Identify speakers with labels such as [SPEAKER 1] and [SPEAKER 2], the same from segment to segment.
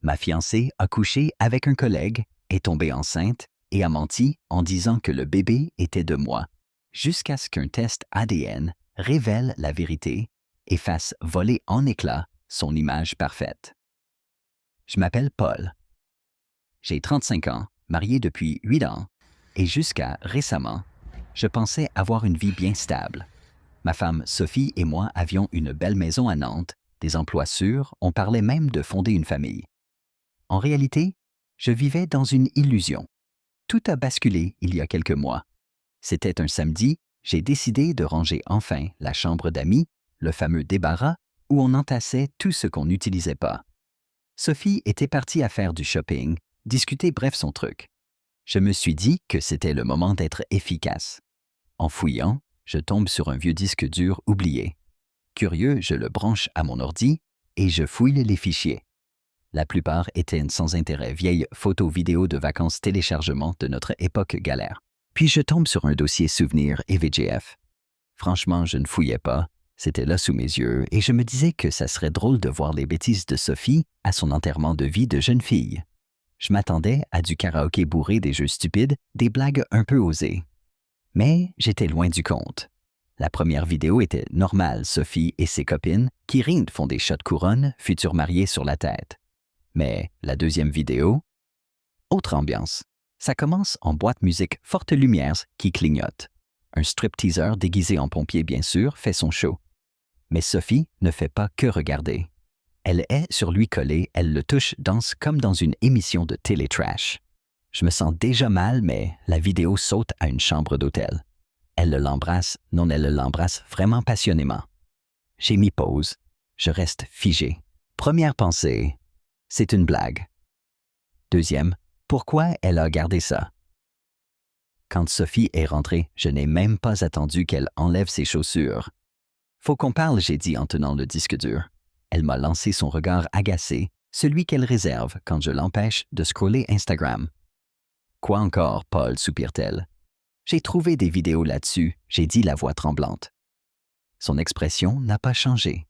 [SPEAKER 1] Ma fiancée a couché avec un collègue, est tombée enceinte et a menti en disant que le bébé était de moi, jusqu'à ce qu'un test ADN révèle la vérité et fasse voler en éclats son image parfaite. Je m'appelle Paul. J'ai 35 ans, marié depuis 8 ans, et jusqu'à récemment, je pensais avoir une vie bien stable. Ma femme Sophie et moi avions une belle maison à Nantes, des emplois sûrs, on parlait même de fonder une famille. En réalité, je vivais dans une illusion. Tout a basculé il y a quelques mois. C'était un samedi, j'ai décidé de ranger enfin la chambre d'amis, le fameux débarras, où on entassait tout ce qu'on n'utilisait pas. Sophie était partie à faire du shopping, discuter bref son truc. Je me suis dit que c'était le moment d'être efficace. En fouillant, je tombe sur un vieux disque dur oublié. Curieux, je le branche à mon ordi et je fouille les fichiers. La plupart étaient sans intérêt, vieilles photos vidéos de vacances téléchargement de notre époque galère. Puis je tombe sur un dossier souvenir et VGF. Franchement, je ne fouillais pas, c'était là sous mes yeux et je me disais que ça serait drôle de voir les bêtises de Sophie à son enterrement de vie de jeune fille. Je m'attendais à du karaoké bourré, des jeux stupides, des blagues un peu osées. Mais j'étais loin du compte. La première vidéo était normale, Sophie et ses copines qui rient font des shots de couronne, futurs mariés sur la tête. Mais la deuxième vidéo, autre ambiance. Ça commence en boîte musique forte lumière qui clignote. Un stripteaser déguisé en pompier bien sûr fait son show. Mais Sophie ne fait pas que regarder. Elle est sur lui collée, elle le touche, danse comme dans une émission de télé-trash. Je me sens déjà mal, mais la vidéo saute à une chambre d'hôtel. Elle l'embrasse, non, elle l'embrasse vraiment passionnément. J'ai mis pause. Je reste figé. Première pensée, c'est une blague. Deuxième, pourquoi elle a gardé ça? Quand Sophie est rentrée, je n'ai même pas attendu qu'elle enlève ses chaussures. Faut qu'on parle, j'ai dit en tenant le disque dur. Elle m'a lancé son regard agacé, celui qu'elle réserve quand je l'empêche de scroller Instagram. Quoi encore, Paul, soupire-t-elle. J'ai trouvé des vidéos là-dessus, j'ai dit la voix tremblante. Son expression n'a pas changé.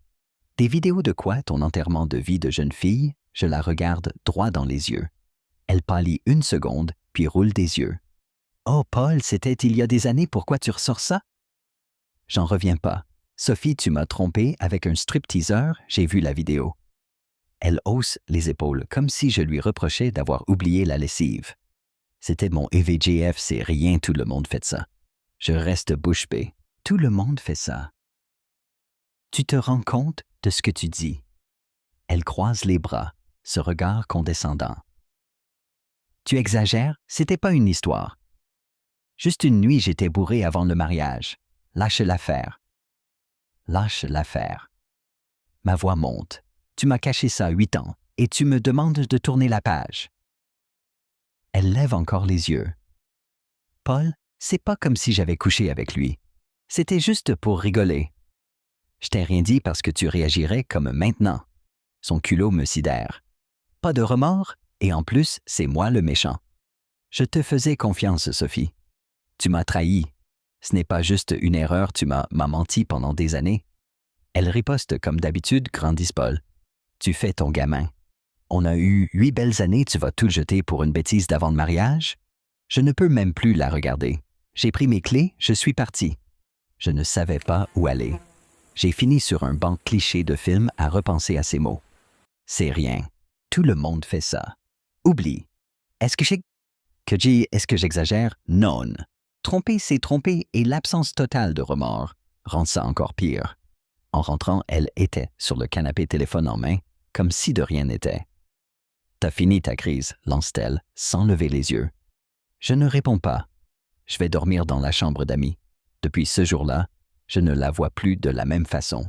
[SPEAKER 1] Des vidéos de quoi, ton enterrement de vie de jeune fille? Je la regarde droit dans les yeux. Elle pâlit une seconde, puis roule des yeux. Oh, Paul, c'était il y a des années, pourquoi tu ressors ça? J'en reviens pas. Sophie, tu m'as trompé avec un stripteaser, j'ai vu la vidéo. Elle hausse les épaules, comme si je lui reprochais d'avoir oublié la lessive. C'était mon EVGF, c'est rien, tout le monde fait ça. Je reste bouche bée. Tout le monde fait ça. Tu te rends compte de ce que tu dis? Elle croise les bras, ce regard condescendant. Tu exagères, c'était pas une histoire. Juste une nuit, j'étais bourré avant le mariage. Lâche l'affaire. Lâche l'affaire. Ma voix monte. Tu m'as caché ça 8 ans et tu me demandes de tourner la page. Elle lève encore les yeux. Paul, c'est pas comme si j'avais couché avec lui. C'était juste pour rigoler. Je t'ai rien dit parce que tu réagirais comme maintenant. Son culot me sidère. Pas de remords, et en plus, c'est moi le méchant. Je te faisais confiance, Sophie. Tu m'as trahi. Ce n'est pas juste une erreur, tu m'as menti pendant des années. Elle riposte comme d'habitude, grandisse Paul. Tu fais ton gamin. On a eu 8 belles années, tu vas tout jeter pour une bêtise d'avant le mariage? Je ne peux même plus la regarder. J'ai pris mes clés, je suis parti. Je ne savais pas où aller. J'ai fini sur un banc cliché de film à repenser à ces mots. C'est rien. Tout le monde fait ça. Oublie. Est-ce que j'exagère? Non. Tromper, c'est tromper et l'absence totale de remords rend ça encore pire. En rentrant, elle était sur le canapé, téléphone en main, comme si de rien n'était. T'as fini ta crise, lance-t-elle, sans lever les yeux. Je ne réponds pas. Je vais dormir dans la chambre d'amis. Depuis ce jour-là, je ne la vois plus de la même façon.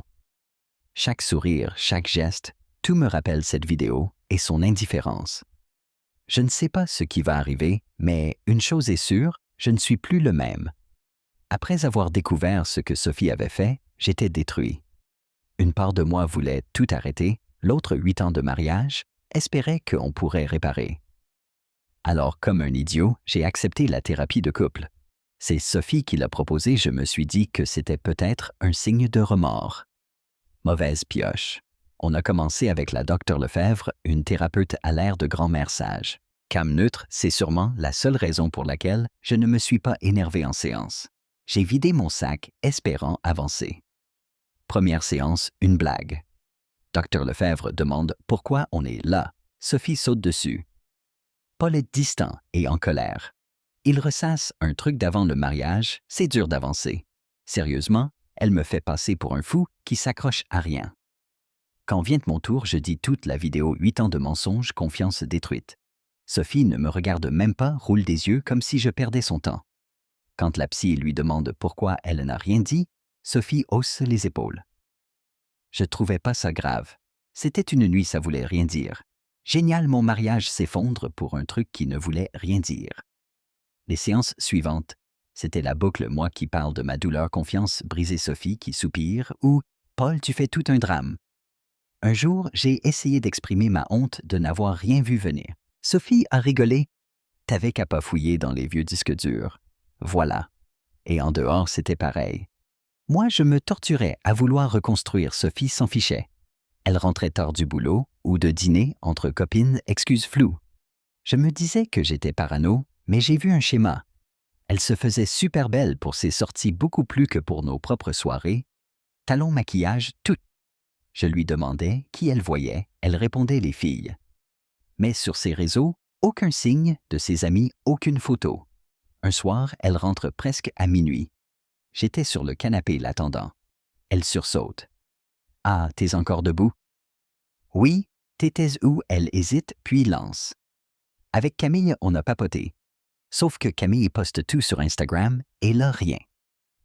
[SPEAKER 1] Chaque sourire, chaque geste, tout me rappelle cette vidéo et son indifférence. Je ne sais pas ce qui va arriver, mais une chose est sûre, je ne suis plus le même. Après avoir découvert ce que Sophie avait fait, j'étais détruit. Une part de moi voulait tout arrêter, l'autre 8 ans de mariage, espérait qu'on pourrait réparer. Alors, comme un idiot, j'ai accepté la thérapie de couple. C'est Sophie qui l'a proposé, je me suis dit que c'était peut-être un signe de remords. Mauvaise pioche. On a commencé avec la Dr Lefebvre, une thérapeute à l'air de grand-mère sage. Calme neutre, c'est sûrement la seule raison pour laquelle je ne me suis pas énervé en séance. J'ai vidé mon sac, espérant avancer. Première séance, une blague. Dr Lefebvre demande pourquoi on est là. Sophie saute dessus. Paul est distant et en colère. Il ressasse un truc d'avant le mariage, c'est dur d'avancer. Sérieusement, elle me fait passer pour un fou qui s'accroche à rien. Quand vient mon tour, je dis toute la vidéo 8 ans de mensonges, confiance détruite. Sophie ne me regarde même pas, roule des yeux comme si je perdais son temps. Quand la psy lui demande pourquoi elle n'a rien dit, Sophie hausse les épaules. Je trouvais pas ça grave. C'était une nuit, ça voulait rien dire. Génial, mon mariage s'effondre pour un truc qui ne voulait rien dire. Les séances suivantes, c'était la boucle moi qui parle de ma douleur, confiance brisée, Sophie qui soupire, ou « Paul, tu fais tout un drame ». Un jour, j'ai essayé d'exprimer ma honte de n'avoir rien vu venir. Sophie a rigolé. « T'avais qu'à pas fouiller dans les vieux disques durs. » Voilà. Et en dehors, c'était pareil. Moi, je me torturais à vouloir reconstruire. Sophie s'en fichait. Elle rentrait tard du boulot ou de dîner entre copines, excuses floues. Je me disais que j'étais parano, mais j'ai vu un schéma. Elle se faisait super belle pour ses sorties beaucoup plus que pour nos propres soirées. Talons, maquillage, tout. Je lui demandais qui elle voyait, elle répondait les filles. Mais sur ses réseaux, aucun signe de ses amis, aucune photo. Un soir, elle rentre presque à minuit. J'étais sur le canapé l'attendant. Elle sursaute. « Ah, t'es encore debout? »« Oui, t'étais où ?» Elle hésite, puis lance. Avec Camille, on a papoté. Sauf que Camille poste tout sur Instagram, et là, rien.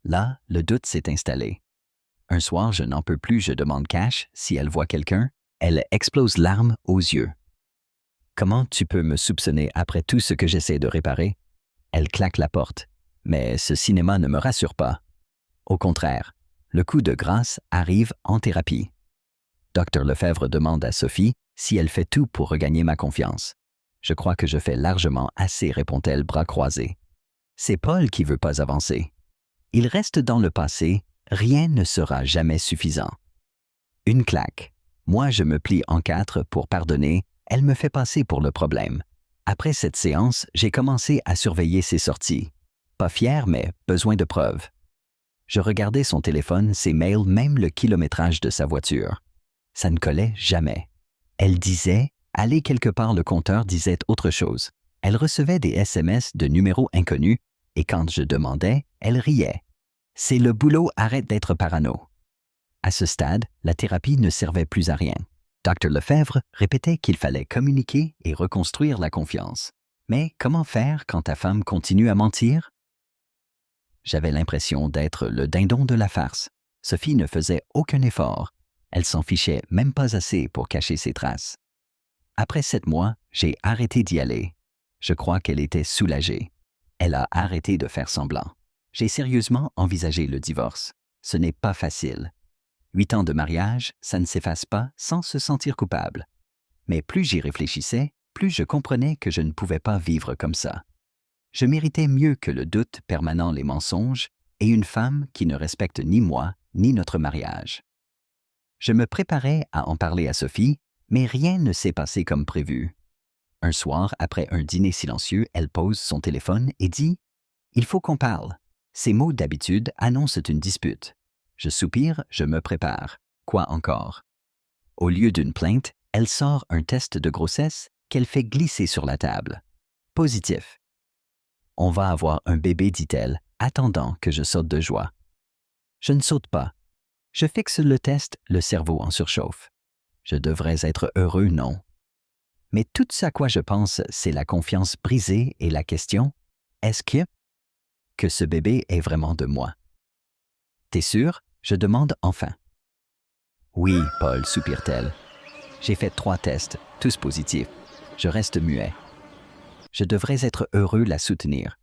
[SPEAKER 1] Là, le doute s'est installé. Un soir, je n'en peux plus, je demande cash, si elle voit quelqu'un, elle explose larmes aux yeux. « Comment tu peux me soupçonner après tout ce que j'essaie de réparer? » Elle claque la porte. Mais ce cinéma ne me rassure pas. Au contraire, le coup de grâce arrive en thérapie. Dr Lefebvre demande à Sophie si elle fait tout pour regagner ma confiance. Je crois que je fais largement assez, répond-elle, bras croisés. C'est Paul qui veut pas avancer. Il reste dans le passé, rien ne sera jamais suffisant. Une claque. Moi, je me plie en quatre pour pardonner, elle me fait passer pour le problème. Après cette séance, j'ai commencé à surveiller ses sorties. Pas fier, mais besoin de preuves. Je regardais son téléphone, ses mails, même le kilométrage de sa voiture. Ça ne collait jamais. Elle disait aller quelque part, le compteur disait autre chose. Elle recevait des SMS de numéros inconnus et quand je demandais, elle riait. C'est le boulot, arrête d'être parano. À ce stade, la thérapie ne servait plus à rien. Dr Lefebvre répétait qu'il fallait communiquer et reconstruire la confiance. Mais comment faire quand ta femme continue à mentir? J'avais l'impression d'être le dindon de la farce. Sophie ne faisait aucun effort. Elle s'en fichait même pas assez pour cacher ses traces. Après 7 mois, j'ai arrêté d'y aller. Je crois qu'elle était soulagée. Elle a arrêté de faire semblant. J'ai sérieusement envisagé le divorce. Ce n'est pas facile. 8 ans de mariage, ça ne s'efface pas sans se sentir coupable. Mais plus j'y réfléchissais, plus je comprenais que je ne pouvais pas vivre comme ça. Je méritais mieux que le doute permanent, les mensonges, et une femme qui ne respecte ni moi, ni notre mariage. Je me préparais à en parler à Sophie, mais rien ne s'est passé comme prévu. Un soir, après un dîner silencieux, elle pose son téléphone et dit « Il faut qu'on parle ». Ces mots d'habitude annoncent une dispute. Je soupire, je me prépare. Quoi encore? Au lieu d'une plainte, elle sort un test de grossesse qu'elle fait glisser sur la table. Positif. On va avoir un bébé, dit-elle, attendant que je saute de joie. Je ne saute pas. Je fixe le test, le cerveau en surchauffe. Je devrais être heureux, non? Mais tout ce à quoi je pense, c'est la confiance brisée et la question « Est-ce que ce bébé est vraiment de moi? » T'es sûr? Je demande enfin. Oui, Paul, soupire-t-elle. J'ai fait 3 tests, tous positifs. Je reste muet. Je devrais être heureux, la soutenir.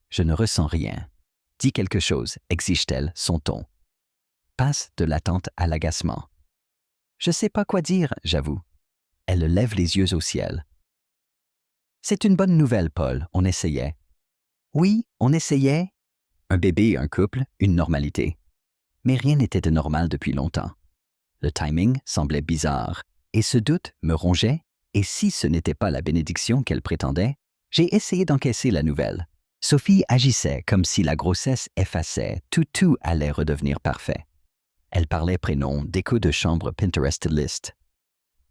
[SPEAKER 1] Je ne ressens rien. Dis quelque chose, exige-t-elle, son ton. Passe de l'attente à l'agacement. Je sais pas quoi dire, j'avoue. Elle lève les yeux au ciel. C'est une bonne nouvelle, Paul, on essayait. Oui, on essayait. Un bébé, un couple, une normalité. Mais rien n'était de normal depuis longtemps. Le timing semblait bizarre, et ce doute me rongeait, et si ce n'était pas la bénédiction qu'elle prétendait, j'ai essayé d'encaisser la nouvelle. Sophie agissait comme si la grossesse effaçait, tout allait redevenir parfait. Elle parlait prénom d'écho de chambre Pinterest list.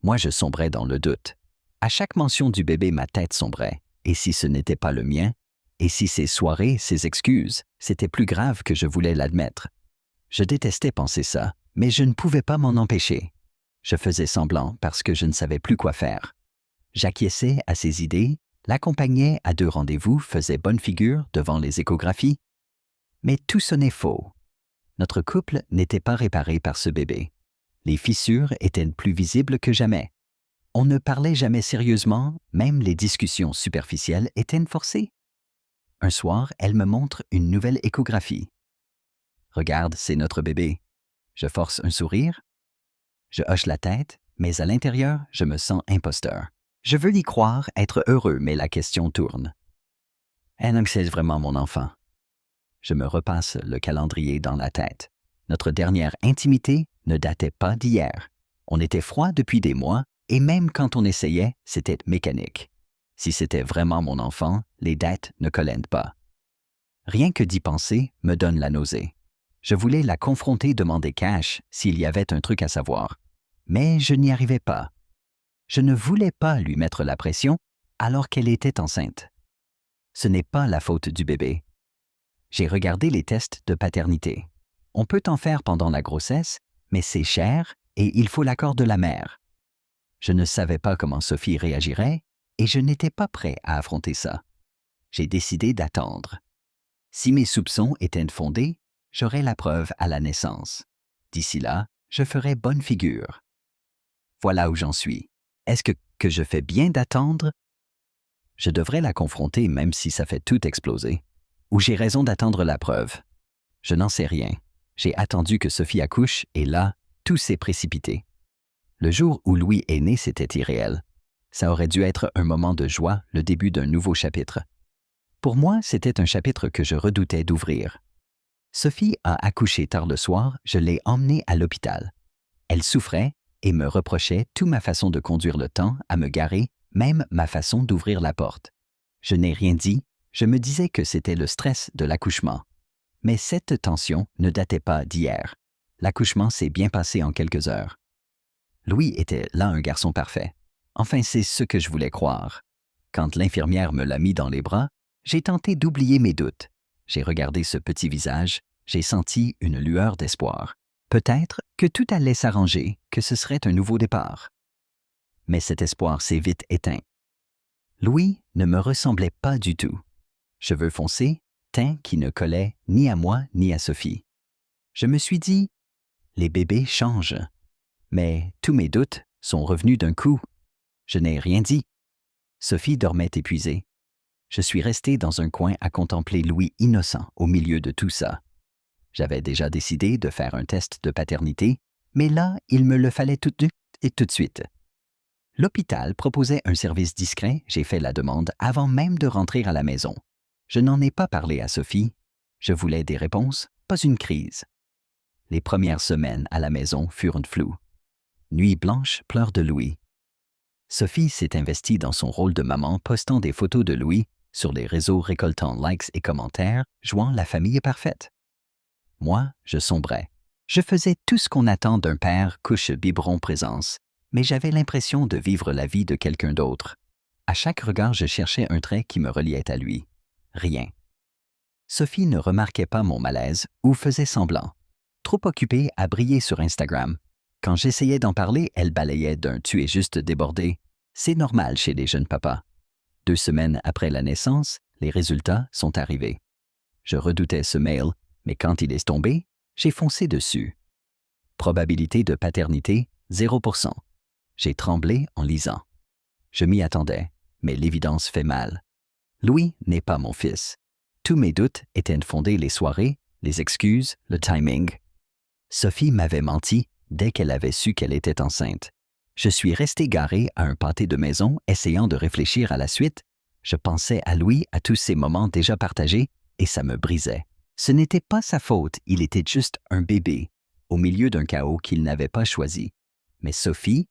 [SPEAKER 1] Moi, je sombrais dans le doute. À chaque mention du bébé, ma tête sombrait. Et si ce n'était pas le mien? Et si ces soirées, ces excuses, c'était plus grave que je voulais l'admettre? Je détestais penser ça, mais je ne pouvais pas m'en empêcher. Je faisais semblant parce que je ne savais plus quoi faire. J'acquiesçais à ses idées, l'accompagnais à 2 rendez-vous, faisais bonne figure devant les échographies. Mais tout sonnait faux. Notre couple n'était pas réparé par ce bébé. Les fissures étaient plus visibles que jamais. On ne parlait jamais sérieusement, même les discussions superficielles étaient forcées. Un soir, elle me montre une nouvelle échographie. Regarde, c'est notre bébé. Je force un sourire. Je hoche la tête, mais à l'intérieur, je me sens imposteur. Je veux y croire, être heureux, mais la question tourne. Est-ce que c'est vraiment mon enfant? Je me repasse le calendrier dans la tête. Notre dernière intimité ne datait pas d'hier. On était froid depuis des mois, et même quand on essayait, c'était mécanique. Si c'était vraiment mon enfant, les dates ne collent pas. Rien que d'y penser me donne la nausée. Je voulais la confronter, demander cash s'il y avait un truc à savoir. Mais je n'y arrivais pas. Je ne voulais pas lui mettre la pression alors qu'elle était enceinte. Ce n'est pas la faute du bébé. J'ai regardé les tests de paternité. On peut en faire pendant la grossesse, mais c'est cher et il faut l'accord de la mère. Je ne savais pas comment Sophie réagirait et je n'étais pas prêt à affronter ça. J'ai décidé d'attendre. Si mes soupçons étaient fondés, j'aurais la preuve à la naissance. D'ici là, je ferai bonne figure. Voilà où j'en suis. Est-ce que je fais bien d'attendre? Je devrais la confronter même si ça fait tout exploser. Ou j'ai raison d'attendre la preuve? Je n'en sais rien. J'ai attendu que Sophie accouche et là, tout s'est précipité. Le jour où Louis est né, c'était irréel. Ça aurait dû être un moment de joie, le début d'un nouveau chapitre. Pour moi, c'était un chapitre que je redoutais d'ouvrir. Sophie a accouché tard le soir, je l'ai emmenée à l'hôpital. Elle souffrait et me reprochait toute ma façon de conduire le temps, à me garer, même ma façon d'ouvrir la porte. Je n'ai rien dit, je me disais que c'était le stress de l'accouchement. Mais cette tension ne datait pas d'hier. L'accouchement s'est bien passé en quelques heures. Louis était là un garçon parfait. Enfin, c'est ce que je voulais croire. Quand l'infirmière me l'a mis dans les bras, j'ai tenté d'oublier mes doutes. J'ai regardé ce petit visage, j'ai senti une lueur d'espoir. Peut-être que tout allait s'arranger, que ce serait un nouveau départ. Mais cet espoir s'est vite éteint. Louis ne me ressemblait pas du tout. Cheveux foncés, teint qui ne collait ni à moi ni à Sophie. Je me suis dit, les bébés changent. Mais tous mes doutes sont revenus d'un coup. Je n'ai rien dit. Sophie dormait épuisée. Je suis resté dans un coin à contempler Louis innocent au milieu de tout ça. J'avais déjà décidé de faire un test de paternité, mais là, il me le fallait tout de suite. L'hôpital proposait un service discret, j'ai fait la demande avant même de rentrer à la maison. Je n'en ai pas parlé à Sophie. Je voulais des réponses, pas une crise. Les premières semaines à la maison furent floues. Nuit blanche, pleurs de Louis. Sophie s'est investie dans son rôle de maman, postant des photos de Louis sur les réseaux, récoltant likes et commentaires, jouant la famille parfaite. Moi, je sombrais. Je faisais tout ce qu'on attend d'un père, couche, biberon, présence, mais j'avais l'impression de vivre la vie de quelqu'un d'autre. À chaque regard, je cherchais un trait qui me reliait à lui. Rien. Sophie ne remarquait pas mon malaise ou faisait semblant. Trop occupée à briller sur Instagram. Quand j'essayais d'en parler, elle balayait d'un « tu es juste débordé ». C'est normal chez les jeunes papas. 2 semaines après la naissance, les résultats sont arrivés. Je redoutais ce mail, mais quand il est tombé, j'ai foncé dessus. Probabilité de paternité, 0%. J'ai tremblé en lisant. Je m'y attendais, mais l'évidence fait mal. Louis n'est pas mon fils. Tous mes doutes étaient fondés les soirées, les excuses, le timing. Sophie m'avait menti dès qu'elle avait su qu'elle était enceinte. Je suis resté garé à un pâté de maison, essayant de réfléchir à la suite. Je pensais à Louis, à tous ces moments déjà partagés, et ça me brisait. Ce n'était pas sa faute, il était juste un bébé. au milieu d'un chaos qu'il n'avait pas choisi. Mais Sophie,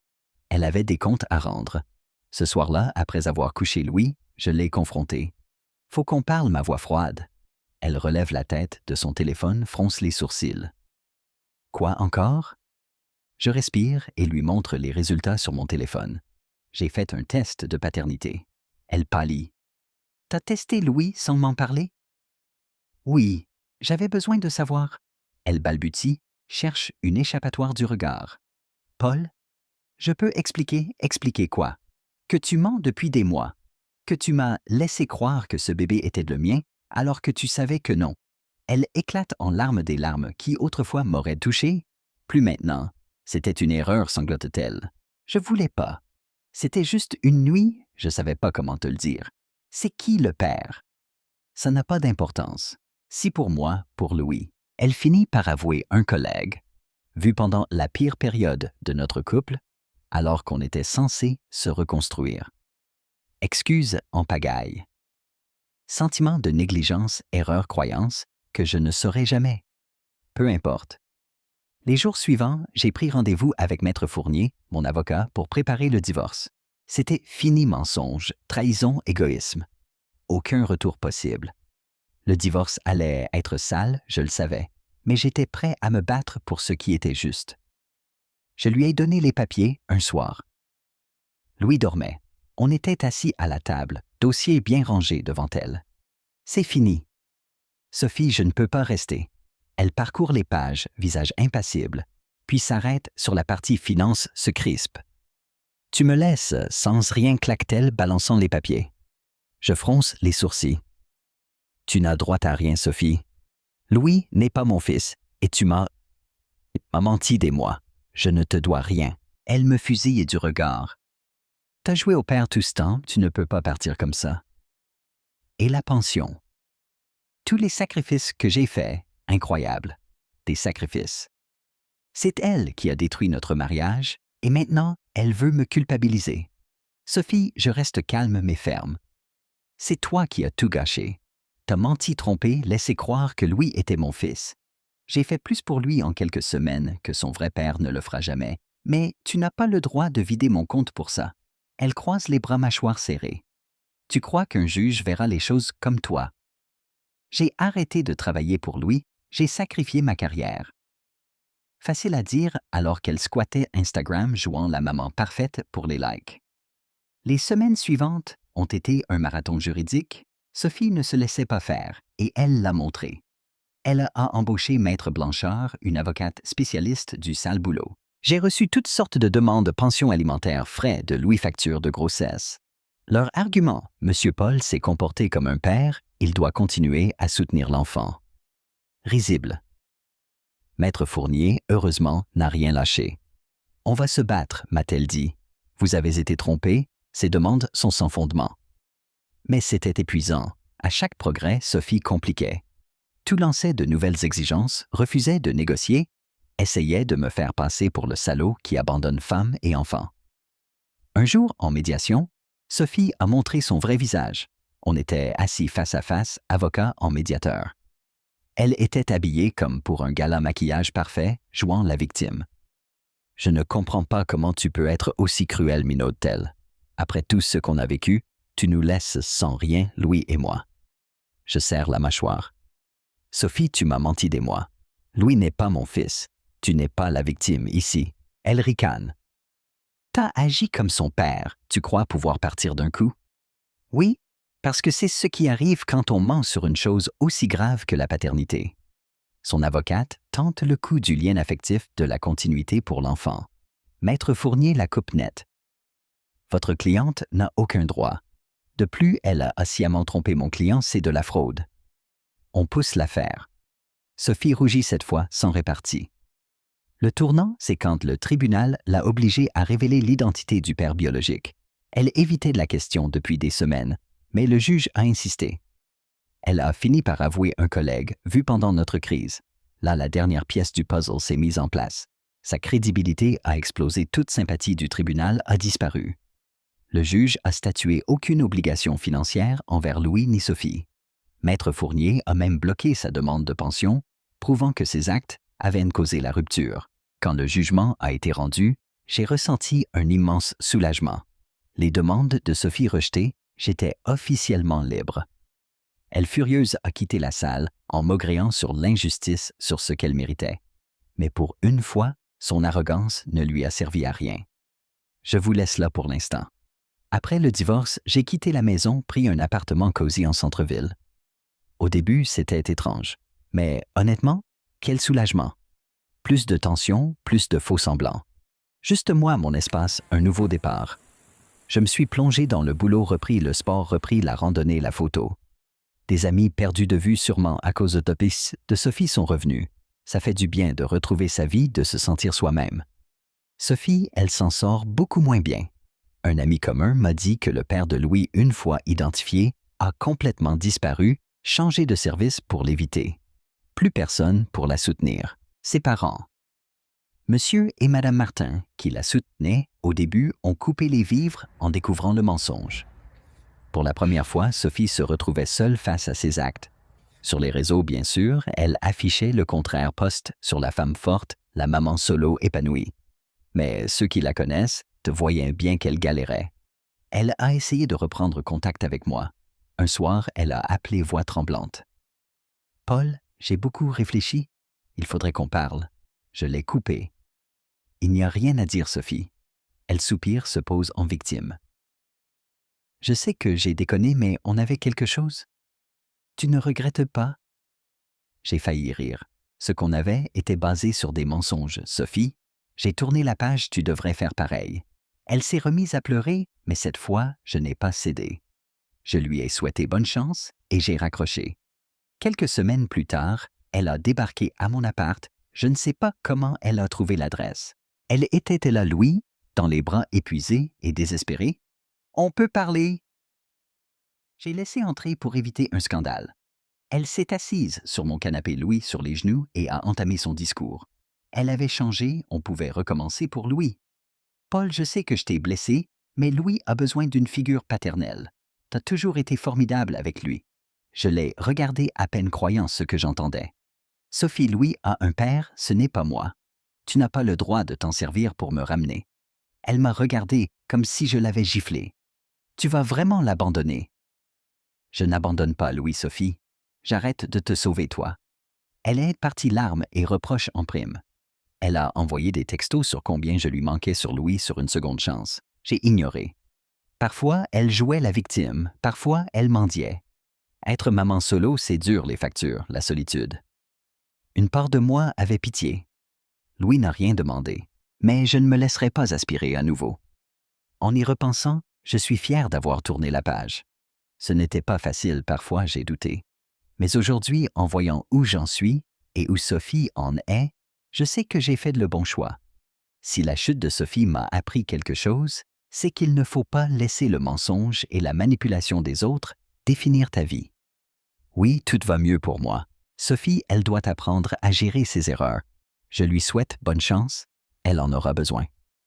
[SPEAKER 1] elle avait des comptes à rendre. Ce soir-là, après avoir couché Louis, je l'ai confrontée. « Faut qu'on parle, ma voix froide. » Elle relève la tête de son téléphone, fronce les sourcils. « Quoi encore? » Je respire et lui montre les résultats sur mon téléphone. J'ai fait un test de paternité. Elle pâlit. « T'as testé Louis sans m'en parler? » « Oui, j'avais besoin de savoir. » Elle balbutie, cherche une échappatoire du regard. « Paul, je peux expliquer quoi? Que tu mens depuis des mois. Que tu m'as laissé croire que ce bébé était le mien, alors que tu savais que non. » Elle éclate en larmes des larmes qui autrefois m'auraient touché. « Plus maintenant. C'était une erreur, sanglote-t-elle. Je voulais pas. C'était juste une nuit, je savais pas comment te le dire. C'est qui le père? Ça n'a pas d'importance. Si pour moi, pour Louis. » Elle finit par avouer un collègue, vu pendant la pire période de notre couple, alors qu'on était censé se reconstruire. Excuse en pagaille. Sentiment de négligence, erreur, croyance, que je ne saurai jamais. Peu importe. Les jours suivants, j'ai pris rendez-vous avec Maître Fournier, mon avocat, pour préparer le divorce. C'était fini mensonge, trahison, égoïsme. Aucun retour possible. Le divorce allait être sale, je le savais, mais j'étais prêt à me battre pour ce qui était juste. Je lui ai donné les papiers un soir. Louis dormait. On était assis à la table, dossier bien rangé devant elle. C'est fini. Sophie, je ne peux pas rester. Elle parcourt les pages, visage impassible, puis s'arrête sur la partie finance, se crispe. Tu me laisses, sans rien claque-t-elle, balançant les papiers. Je fronce les sourcils. Tu n'as droit à rien, Sophie. Louis n'est pas mon fils, et tu m'as menti des mois. Je ne te dois rien. Elle me fusille du regard. T'as joué au père tout ce temps, tu ne peux pas partir comme ça. Et la pension. Tous les sacrifices que j'ai faits, incroyables. Des sacrifices. C'est elle qui a détruit notre mariage, et maintenant, elle veut me culpabiliser. Sophie, je reste calme mais ferme. C'est toi qui as tout gâché. T'as menti, trompé, laissé croire que Louis était mon fils. J'ai fait plus pour lui en quelques semaines que son vrai père ne le fera jamais, mais tu n'as pas le droit de vider mon compte pour ça. Elle croise les bras mâchoires serrées. Tu crois qu'un juge verra les choses comme toi. J'ai arrêté de travailler pour Louis, j'ai sacrifié ma carrière. Facile à dire alors qu'elle squattait Instagram jouant la maman parfaite pour les likes. Les semaines suivantes ont été un marathon juridique. Sophie ne se laissait pas faire, et elle l'a montré. Elle a embauché Maître Blanchard, une avocate spécialiste du sale boulot. J'ai reçu toutes sortes de demandes de pension alimentaire, frais, de Louis facture de grossesse. Leur argument, M. Paul s'est comporté comme un père, il doit continuer à soutenir l'enfant. Risible. Maître Fournier, heureusement, n'a rien lâché. On va se battre, m'a-t-elle dit. Vous avez été trompé, ces demandes sont sans fondement. Mais c'était épuisant. À chaque progrès, Sophie compliquait. Tout lançait de nouvelles exigences, refusait de négocier, essayait de me faire passer pour le salaud qui abandonne femme et enfants. Un jour, en médiation, Sophie a montré son vrai visage. On était assis face à face, avocat en médiateur. Elle était habillée comme pour un gala maquillage parfait, jouant la victime. « Je ne comprends pas comment tu peux être aussi cruel, minaude-t-elle. Après tout ce qu'on a vécu, tu nous laisses sans rien, Louis et moi. » Je serre la mâchoire. « Sophie, tu m'as menti des mois. Louis n'est pas mon fils. Tu n'es pas la victime ici. » Elle ricane. « T'as agi comme son père. Tu crois pouvoir partir d'un coup? » « Oui, parce que c'est ce qui arrive quand on ment sur une chose aussi grave que la paternité. » Son avocate tente le coup du lien affectif de la continuité pour l'enfant. Maître Fournier la coupe nette. « Votre cliente n'a aucun droit. De plus, elle a sciemment trompé mon client, c'est de la fraude. » On pousse l'affaire. Sophie rougit cette fois sans répartie. Le tournant, c'est quand le tribunal l'a obligée à révéler l'identité du père biologique. Elle évitait la question depuis des semaines, mais le juge a insisté. Elle a fini par avouer un collègue, vu pendant notre crise. Là, la dernière pièce du puzzle s'est mise en place. Sa crédibilité a explosé, toute sympathie du tribunal a disparu. Le juge a statué aucune obligation financière envers Louis ni Sophie. Maître Fournier a même bloqué sa demande de pension, prouvant que ses actes avaient causé la rupture. Quand le jugement a été rendu, j'ai ressenti un immense soulagement. Les demandes de Sophie rejetées, j'étais officiellement libre. Elle, furieuse, a quitté la salle en maugréant sur l'injustice sur ce qu'elle méritait. Mais pour une fois, son arrogance ne lui a servi à rien. Je vous laisse là pour l'instant. Après le divorce, j'ai quitté la maison, pris un appartement cosy en centre-ville. Au début, c'était étrange. Mais honnêtement, quel soulagement. Plus de tension, plus de faux-semblants. Juste moi, mon espace, un nouveau départ. Je me suis plongé dans le boulot, repris le sport, repris la randonnée, la photo. Des amis perdus de vue sûrement à cause de Sophie sont revenus. Ça fait du bien de retrouver sa vie, de se sentir soi-même. Sophie, elle s'en sort beaucoup moins bien. Un ami commun m'a dit que le père de Louis, une fois identifié, a complètement disparu, changé de service pour l'éviter. Plus personne pour la soutenir. Ses parents. Monsieur et Madame Martin, qui la soutenaient, au début, ont coupé les vivres en découvrant le mensonge. Pour la première fois, Sophie se retrouvait seule face à ses actes. Sur les réseaux, bien sûr, elle affichait le contraire, poste sur la femme forte, la maman solo épanouie. Mais ceux qui la connaissent te voyaient bien qu'elle galérait. Elle a essayé de reprendre contact avec moi. Un soir, elle a appelé voix tremblante. « Paul, j'ai beaucoup réfléchi. Il faudrait qu'on parle. Je l'ai coupé. » « Il n'y a rien à dire, Sophie. » Elle soupire, se pose en victime. « Je sais que j'ai déconné, mais on avait quelque chose. Tu ne regrettes pas? » J'ai failli rire. Ce qu'on avait était basé sur des mensonges. « Sophie, j'ai tourné la page, tu devrais faire pareil. » Elle s'est remise à pleurer, mais cette fois, je n'ai pas cédé. Je lui ai souhaité bonne chance et j'ai raccroché. Quelques semaines plus tard, elle a débarqué à mon appart. Je ne sais pas comment elle a trouvé l'adresse. Elle était là, Louis, dans les bras épuisés et désespérés. « On peut parler !» J'ai laissé entrer pour éviter un scandale. Elle s'est assise sur mon canapé, Louis sur les genoux, et a entamé son discours. Elle avait changé, on pouvait recommencer pour Louis. « Paul, je sais que je t'ai blessé, mais Louis a besoin d'une figure paternelle. T'as toujours été formidable avec lui. » Je l'ai regardé à peine croyant ce que j'entendais. « Sophie, Louis a un père, ce n'est pas moi. Tu n'as pas le droit de t'en servir pour me ramener. » Elle m'a regardé comme si je l'avais giflé. « Tu vas vraiment l'abandonner? » Je n'abandonne pas, Louis-Sophie. J'arrête de te sauver, toi. Elle est partie larmes et reproches en prime. Elle a envoyé des textos sur combien je lui manquais sur Louis sur une seconde chance. J'ai ignoré. Parfois, elle jouait la victime, parfois, elle mendiait. Être maman solo, c'est dur, les factures, la solitude. Une part de moi avait pitié. Louis n'a rien demandé, mais je ne me laisserai pas aspirer à nouveau. En y repensant, je suis fier d'avoir tourné la page. Ce n'était pas facile, parfois j'ai douté. Mais aujourd'hui, en voyant où j'en suis et où Sophie en est, je sais que j'ai fait le bon choix. Si la chute de Sophie m'a appris quelque chose, c'est qu'il ne faut pas laisser le mensonge et la manipulation des autres définir ta vie. Oui, tout va mieux pour moi. Sophie, elle doit apprendre à gérer ses erreurs. Je lui souhaite bonne chance, elle en aura besoin.